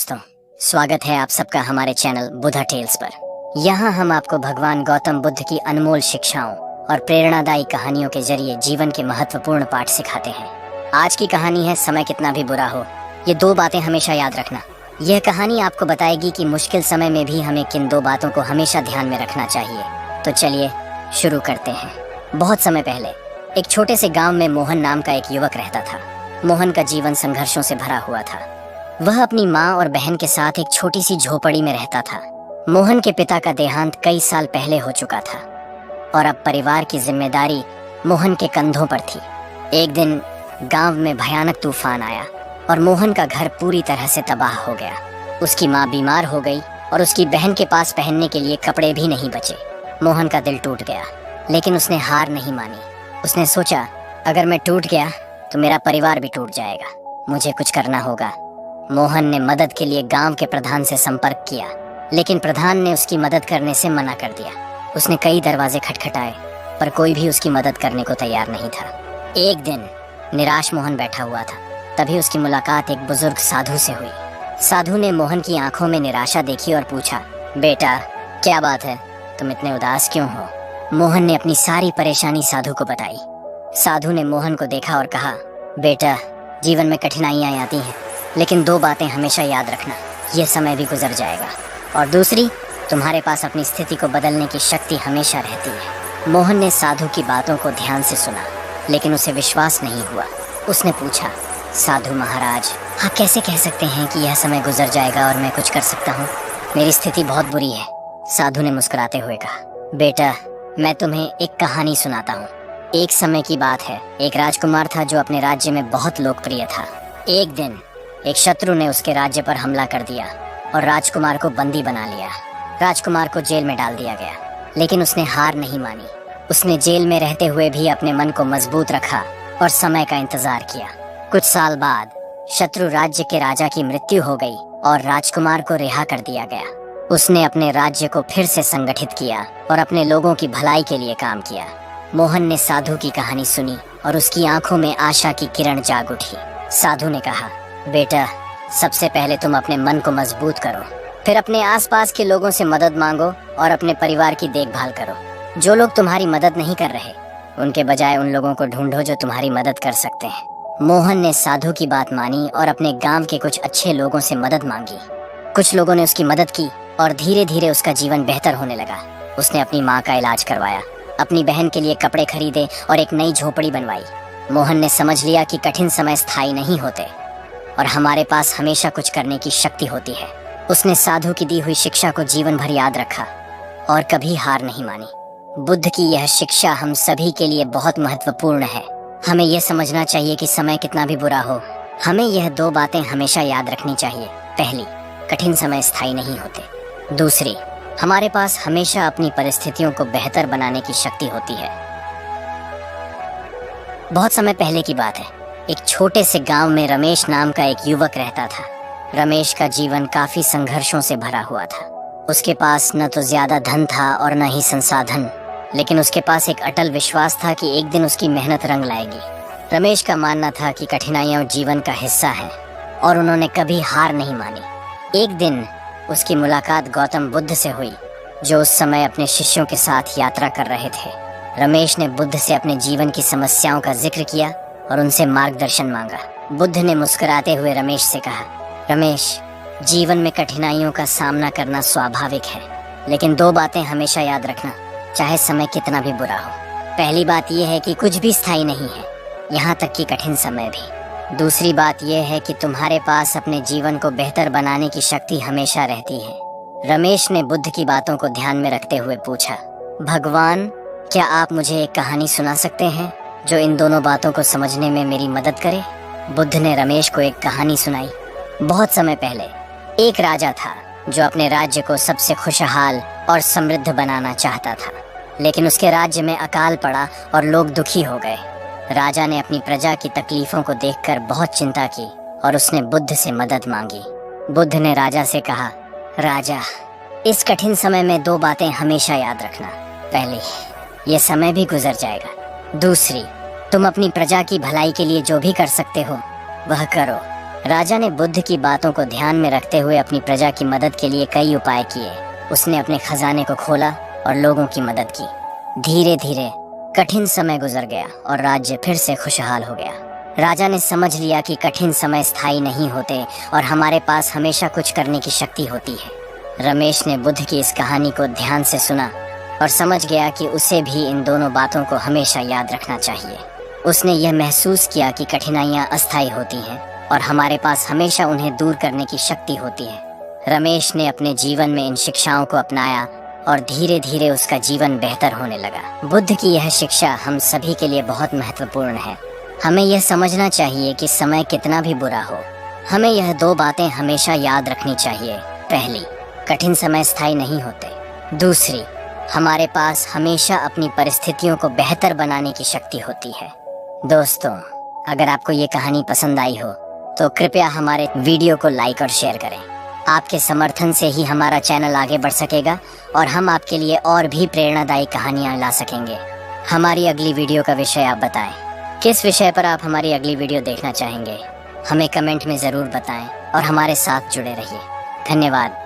दोस्तों, स्वागत है आप सबका हमारे चैनल बुद्धा टेल्स पर। यहाँ हम आपको भगवान गौतम बुद्ध की अनमोल शिक्षाओं और प्रेरणादायी कहानियों के जरिए जीवन के महत्वपूर्ण पाठ सिखाते हैं। आज की कहानी है समय कितना भी बुरा हो, ये दो बातें हमेशा याद रखना। यह कहानी आपको बताएगी कि मुश्किल समय में भी हमें किन दो बातों को हमेशा ध्यान में रखना चाहिए। तो चलिए शुरू करते हैं। बहुत समय पहले एक छोटे से गाँव में मोहन नाम का एक युवक रहता था। मोहन का जीवन संघर्षों से भरा हुआ था। वह अपनी माँ और बहन के साथ एक छोटी सी झोपड़ी में रहता था। मोहन के पिता का देहांत कई साल पहले हो चुका था और अब परिवार की जिम्मेदारी मोहन के कंधों पर थी। एक दिन गांव में भयानक तूफान आया और मोहन का घर पूरी तरह से तबाह हो गया। उसकी माँ बीमार हो गई और उसकी बहन के पास पहनने के लिए कपड़े भी नहीं बचे। मोहन का दिल टूट गया, लेकिन उसने हार नहीं मानी। उसने सोचा, अगर मैं टूट गया तो मेरा परिवार भी टूट जाएगा, मुझे कुछ करना होगा। मोहन ने मदद के लिए गांव के प्रधान से संपर्क किया, लेकिन प्रधान ने उसकी मदद करने से मना कर दिया। उसने कई दरवाजे खटखटाए, पर कोई भी उसकी मदद करने को तैयार नहीं था। एक दिन निराश मोहन बैठा हुआ था। तभी उसकी मुलाकात एक बुजुर्ग साधु से हुई। साधु ने मोहन की आंखों में निराशा देखी और पूछा, बेटा क्या बात है, तुम इतने उदास क्यों हो? मोहन ने अपनी सारी परेशानी साधु को बताई। साधु ने मोहन को देखा और कहा, बेटा जीवन में कठिनाइयां आती हैं, लेकिन दो बातें हमेशा याद रखना, यह समय भी गुजर जाएगा, और दूसरी, तुम्हारे पास अपनी स्थिति को बदलने की शक्ति हमेशा रहती है। मोहन ने साधु की बातों को ध्यान से सुना, लेकिन उसे विश्वास नहीं हुआ। उसने पूछा, साधु महाराज, आप कैसे कह सकते हैं कि यह समय गुजर जाएगा और मैं कुछ कर सकता हूँ? मेरी स्थिति बहुत बुरी है। साधु ने मुस्कुराते हुए कहा, बेटा मैं तुम्हें एक कहानी सुनाता हूँ। एक समय की बात है, एक राजकुमार था जो अपने राज्य में बहुत लोकप्रिय था। एक दिन एक शत्रु ने उसके राज्य पर हमला कर दिया और राजकुमार को बंदी बना लिया। राजकुमार को जेल में डाल दिया गया, लेकिन उसने हार नहीं मानी। उसने जेल में रहते हुए भी अपने मन को मजबूत रखा और समय का इंतजार किया। कुछ साल बाद शत्रु राज्य के राजा की मृत्यु हो गई और राजकुमार को रिहा कर दिया गया। उसने अपने राज्य को फिर से संगठित किया और अपने लोगों की भलाई के लिए काम किया। मोहन ने साधु की कहानी सुनी और उसकी आंखों में आशा की किरण जाग उठी। साधु ने कहा, बेटा सबसे पहले तुम अपने मन को मजबूत करो, फिर अपने आसपास के लोगों से मदद मांगो और अपने परिवार की देखभाल करो। जो लोग तुम्हारी मदद नहीं कर रहे, उनके बजाय उन लोगों को ढूंढो जो तुम्हारी मदद कर सकते हैं। मोहन ने साधु की बात मानी और अपने गांव के कुछ अच्छे लोगों से मदद मांगी। कुछ लोगों ने उसकी मदद की और धीरे धीरे उसका जीवन बेहतर होने लगा। उसने अपनी माँ का इलाज करवाया, अपनी बहन के लिए कपड़े खरीदे और एक नई झोपड़ी बनवाई। मोहन ने समझ लिया कि कठिन समय स्थायी नहीं होते और हमारे पास हमेशा कुछ करने की शक्ति होती है। उसने साधु की दी हुई शिक्षा को जीवन भर याद रखा और कभी हार नहीं मानी। बुद्ध की यह शिक्षा हम सभी के लिए बहुत महत्वपूर्ण है। हमें यह समझना चाहिए कि समय कितना भी बुरा हो, हमें यह दो बातें हमेशा याद रखनी चाहिए। पहली, कठिन समय स्थायी नहीं होते। दूसरी, हमारे पास हमेशा अपनी परिस्थितियों को बेहतर बनाने की शक्ति होती है। बहुत समय पहले की बात है। एक छोटे से गांव में रमेश नाम का एक युवक रहता था। रमेश का जीवन काफी संघर्षों से भरा हुआ था। उसके पास न तो ज्यादा धन था और न ही संसाधन, लेकिन उसके पास एक अटल विश्वास था कि एक दिन उसकी मेहनत रंग लाएगी। रमेश का मानना था कि कठिनाइयां जीवन का हिस्सा है और उन्होंने कभी हार नहीं मानी। एक दिन उसकी मुलाकात गौतम बुद्ध से हुई, जो उस समय अपने शिष्यों के साथ यात्रा कर रहे थे। रमेश ने बुद्ध से अपने जीवन की समस्याओं का जिक्र किया और उनसे मार्गदर्शन मांगा। बुद्ध ने मुस्कुराते हुए रमेश से कहा, रमेश, जीवन में कठिनाइयों का सामना करना स्वाभाविक है, लेकिन दो बातें हमेशा याद रखना, चाहे समय कितना भी बुरा हो। पहली बात यह है कि कुछ भी स्थायी नहीं है, यहाँ तक कि कठिन समय भी। दूसरी बात यह है कि तुम्हारे पास अपने जीवन को बेहतर बनाने की शक्ति हमेशा रहती है। रमेश ने बुद्ध की बातों को ध्यान में रखते हुए पूछा, भगवान, क्या आप मुझे एक कहानी सुना सकते हैं जो इन दोनों बातों को समझने में मेरी मदद करे? बुद्ध ने रमेश को एक कहानी सुनाई। बहुत समय पहले एक राजा था जो अपने राज्य को सबसे खुशहाल और समृद्ध बनाना चाहता था, लेकिन उसके राज्य में अकाल पड़ा और लोग दुखी हो गए। राजा ने अपनी प्रजा की तकलीफों को देखकर बहुत चिंता की और उसने बुद्ध से मदद मांगी। बुद्ध ने राजा से कहा, राजा, इस कठिन समय में दो बातें हमेशा याद रखना। पहली, ये समय भी गुजर जाएगा। दूसरी, तुम अपनी प्रजा की भलाई के लिए जो भी कर सकते हो वह करो। राजा ने बुद्ध की बातों को ध्यान में रखते हुए अपनी प्रजा की मदद के लिए कई उपाय किए। उसने अपने खजाने को खोला और लोगों की मदद की। धीरे धीरे कठिन समय गुजर गया और राज्य फिर से खुशहाल हो गया। राजा ने समझ लिया कि कठिन समय स्थायी नहीं होते और हमारे पास हमेशा कुछ करने की शक्ति होती है। रमेश ने बुद्ध की इस कहानी को ध्यान से सुना और समझ गया कि उसे भी इन दोनों बातों को हमेशा याद रखना चाहिए। उसने यह महसूस किया कि कठिनाइयाँ अस्थायी होती हैं और हमारे पास हमेशा उन्हें दूर करने की शक्ति होती है। रमेश ने अपने जीवन में इन शिक्षाओं को अपनाया और धीरे धीरे उसका जीवन बेहतर होने लगा। बुद्ध की यह शिक्षा हम सभी के लिए बहुत महत्वपूर्ण है। हमें यह समझना चाहिए कि समय कितना भी बुरा हो, हमें यह दो बातें हमेशा याद रखनी चाहिए। पहली, कठिन समय स्थायी नहीं होते। दूसरी, हमारे पास हमेशा अपनी परिस्थितियों को बेहतर बनाने की शक्ति होती है। दोस्तों, अगर आपको ये कहानी पसंद आई हो तो कृपया हमारे वीडियो को लाइक और शेयर करें। आपके समर्थन से ही हमारा चैनल आगे बढ़ सकेगा और हम आपके लिए और भी प्रेरणादायी कहानियाँ ला सकेंगे। हमारी अगली वीडियो का विषय आप बताएं। किस विषय पर आप हमारी अगली वीडियो देखना चाहेंगे, हमें कमेंट में ज़रूर बताएं और हमारे साथ जुड़े रहिए। धन्यवाद।